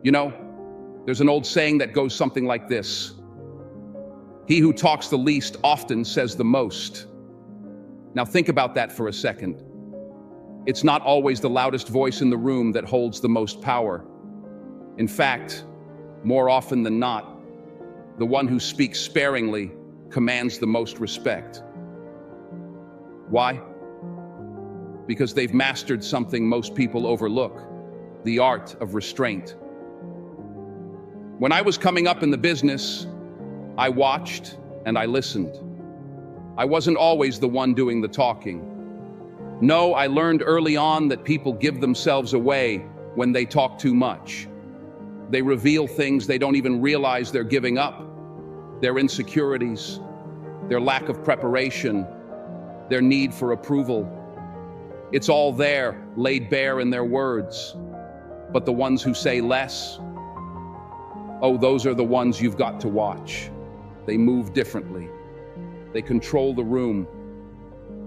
You know, there's an old saying that goes something like this: he who talks the least often says the most. Now think about that for a second. It's not always the loudest voice in the room that holds the most power. In fact, more often than not, the one who speaks sparingly commands the most respect. Why? Because they've mastered something most people overlook: the art of restraint. When I was coming up in the business, I watched and I listened. I wasn't always the one doing the talking. No, I learned early on that people give themselves away when they talk too much. They reveal things they don't even realize they're giving up: their insecurities, their lack of preparation, their need for approval. It's all there, laid bare in their words. But the ones who say less, oh, those are the ones you've got to watch. They move differently. They control the room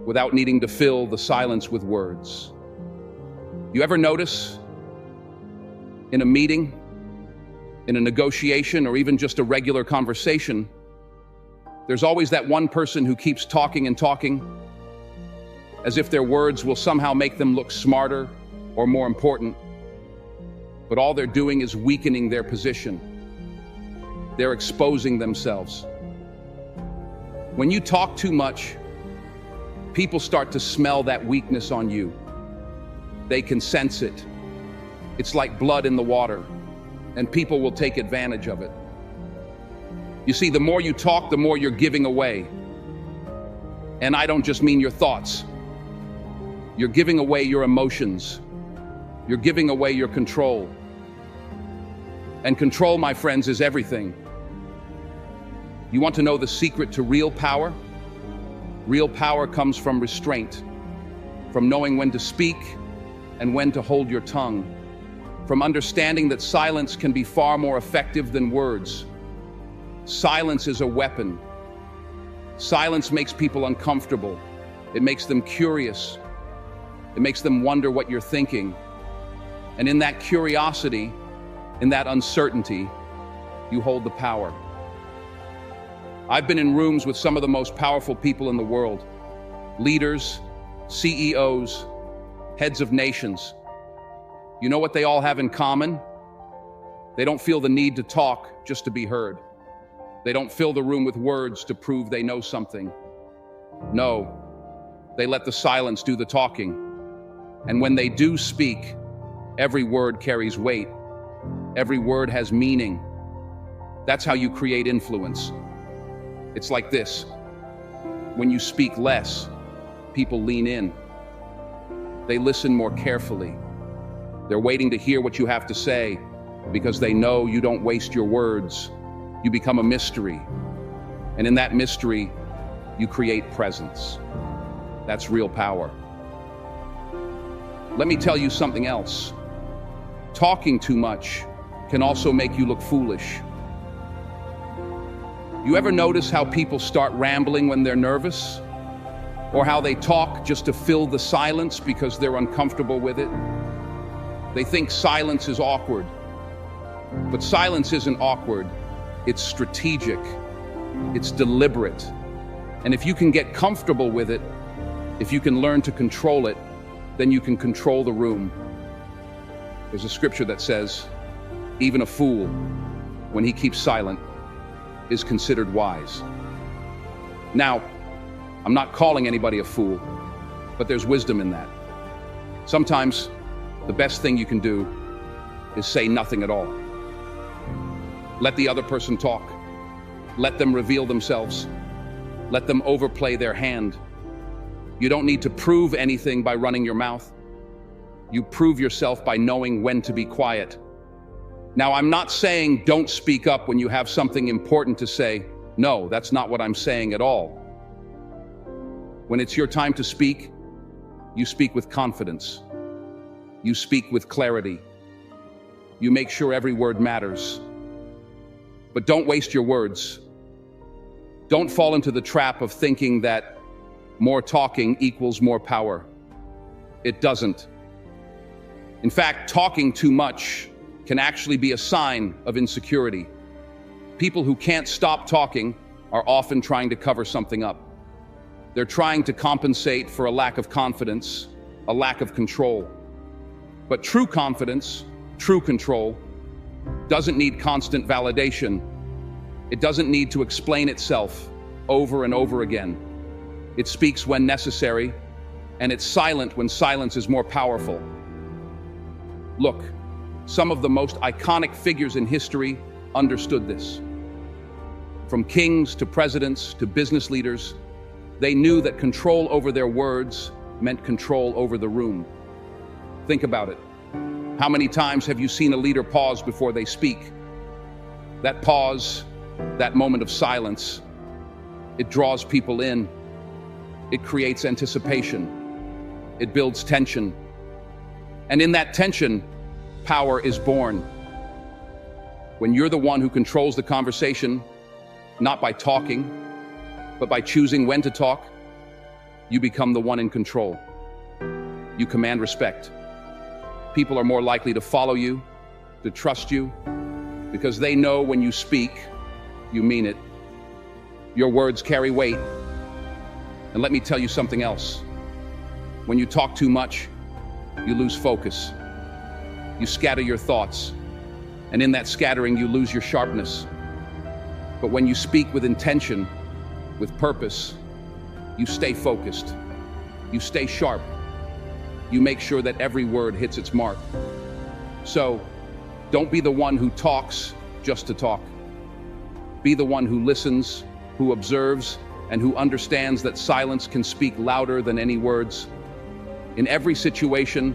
without needing to fill the silence with words. You ever notice in a meeting, in a negotiation, or even just a regular conversation, there's always that one person who keeps talking and talking, as if their words will somehow make them look smarter or more important. But all they're doing is weakening their position. They're exposing themselves. When you talk too much, people start to smell that weakness on you. They can sense it. It's like blood in the water, and people will take advantage of it. You see, the more you talk, the more you're giving away. And I don't just mean your thoughts. You're giving away your emotions. You're giving away your control. And control, my friends, is everything. You want to know the secret to real power? Real power comes from restraint, from knowing when to speak and when to hold your tongue, from understanding that silence can be far more effective than words. Silence is a weapon. Silence makes people uncomfortable. It makes them curious. It makes them wonder what you're thinking. And in that curiosity, in that uncertainty, you hold the power. I've been in rooms with some of the most powerful people in the world: leaders, CEOs, heads of nations. You know what they all have in common? They don't feel the need to talk just to be heard. They don't fill the room with words to prove they know something. No, they let the silence do the talking. And when they do speak, every word carries weight. Every word has meaning. That's how you create influence. It's like this: when you speak less, people lean in. They listen more carefully. They're waiting to hear what you have to say because they know you don't waste your words. You become a mystery. And in that mystery, you create presence. That's real power. Let me tell you something else. Talking too much can also make you look foolish. You ever notice how people start rambling when they're nervous? Or how they talk just to fill the silence because they're uncomfortable with it? They think silence is awkward. But silence isn't awkward. It's strategic. It's deliberate. And if you can get comfortable with it, if you can learn to control it, then you can control the room. There's a scripture that says, even a fool, when he keeps silent, is considered wise. Now, I'm not calling anybody a fool, but there's wisdom in that. Sometimes the best thing you can do is say nothing at all. Let the other person talk. Let them reveal themselves. Let them overplay their hand. You don't need to prove anything by running your mouth. You prove yourself by knowing when to be quiet. Now, I'm not saying don't speak up when you have something important to say. No, that's not what I'm saying at all. When it's your time to speak, you speak with confidence. You speak with clarity. You make sure every word matters. But don't waste your words. Don't fall into the trap of thinking that more talking equals more power. It doesn't. In fact, talking too much can actually be a sign of insecurity. People who can't stop talking are often trying to cover something up. They're trying to compensate for a lack of confidence, a lack of control. But true confidence, true control, doesn't need constant validation. It doesn't need to explain itself over and over again. It speaks when necessary, and it's silent when silence is more powerful. Look, some of the most iconic figures in history understood this. From kings to presidents to business leaders, they knew that control over their words meant control over the room. Think about it. How many times have you seen a leader pause before they speak? That pause, that moment of silence, it draws people in. It creates anticipation. It builds tension. And in that tension, power is born. When you're the one who controls the conversation, not by talking, but by choosing when to talk, you become the one in control. You command respect. People are more likely to follow you, to trust you, because they know when you speak, you mean it. Your words carry weight. And let me tell you something else. When you talk too much, you lose focus. You scatter your thoughts, and in that scattering, you lose your sharpness. But when you speak with intention, with purpose, you stay focused. You stay sharp. You make sure that every word hits its mark. So, don't be the one who talks just to talk. Be the one who listens, who observes, and who understands that silence can speak louder than any words. In every situation,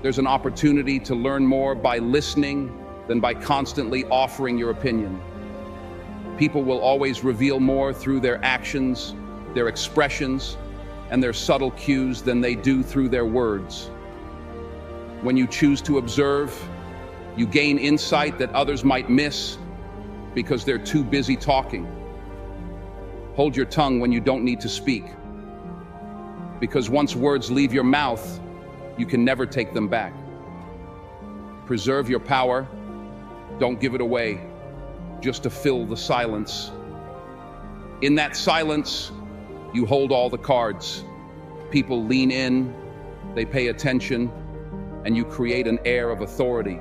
there's an opportunity to learn more by listening than by constantly offering your opinion. People will always reveal more through their actions, their expressions, and their subtle cues than they do through their words. When you choose to observe, you gain insight that others might miss because they're too busy talking. Hold your tongue when you don't need to speak, because once words leave your mouth, you can never take them back. Preserve your power. Don't give it away just to fill the silence. In that silence, you hold all the cards. People lean in, they pay attention, and you create an air of authority.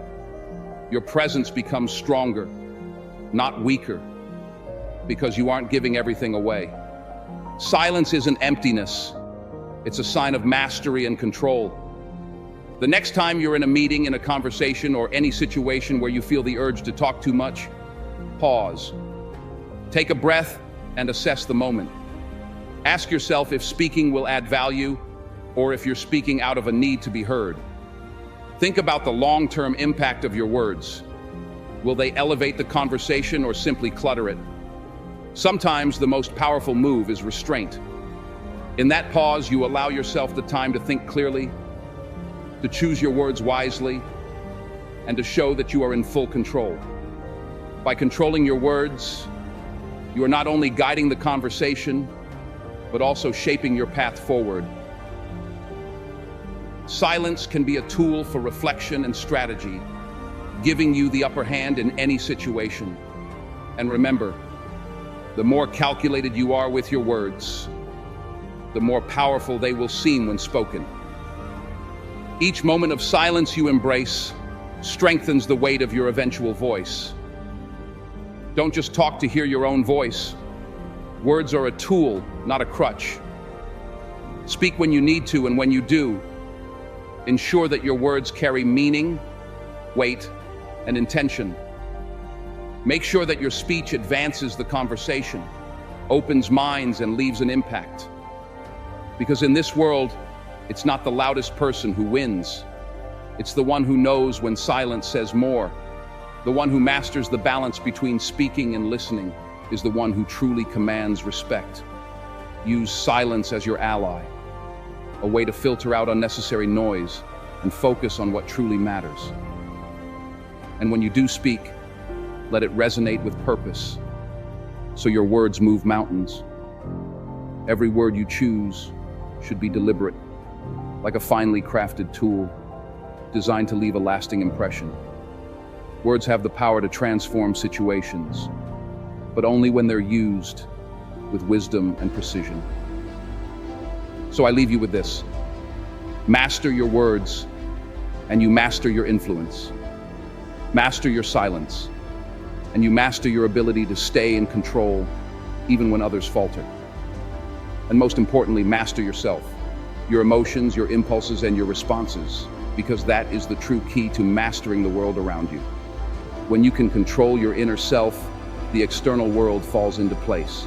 Your presence becomes stronger, not weaker, because you aren't giving everything away. Silence isn't emptiness. It's a sign of mastery and control. The next time you're in a meeting, in a conversation, or any situation where you feel the urge to talk too much, pause. Take a breath and assess the moment. Ask yourself if speaking will add value or if you're speaking out of a need to be heard. Think about the long-term impact of your words. Will they elevate the conversation or simply clutter it? Sometimes the most powerful move is restraint. In that pause, you allow yourself the time to think clearly, to choose your words wisely, and to show that you are in full control. By controlling your words, you are not only guiding the conversation, but also shaping your path forward. Silence can be a tool for reflection and strategy, giving you the upper hand in any situation. And remember, the more calculated you are with your words, the more powerful they will seem when spoken. Each moment of silence you embrace strengthens the weight of your eventual voice. Don't just talk to hear your own voice. Words are a tool, not a crutch. Speak when you need to, and when you do, ensure that your words carry meaning, weight, and intention. Make sure that your speech advances the conversation, opens minds, and leaves an impact. Because in this world, it's not the loudest person who wins. It's the one who knows when silence says more. The one who masters the balance between speaking and listening is the one who truly commands respect. Use silence as your ally, a way to filter out unnecessary noise and focus on what truly matters. And when you do speak, let it resonate with purpose, so your words move mountains. Every word you choose should be deliberate, like a finely crafted tool designed to leave a lasting impression. Words have the power to transform situations, but only when they're used with wisdom and precision. So I leave you with this. Master your words, and you master your influence. Master your silence, and you master your ability to stay in control even when others falter. And most importantly, master yourself, your emotions, your impulses, and your responses, because that is the true key to mastering the world around you. When you can control your inner self, the external world falls into place.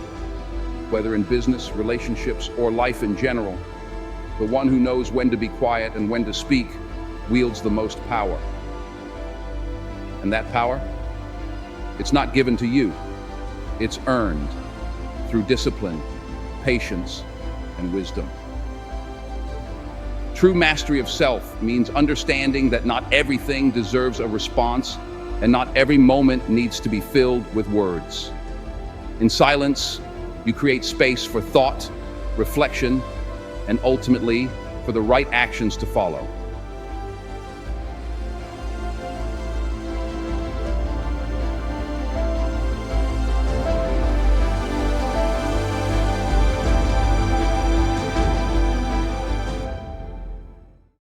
Whether in business, relationships, or life in general, the one who knows when to be quiet and when to speak wields the most power. And that power? It's not given to you. It's earned through discipline, patience, and wisdom. True mastery of self means understanding that not everything deserves a response and not every moment needs to be filled with words. In silence, you create space for thought, reflection, and ultimately for the right actions to follow.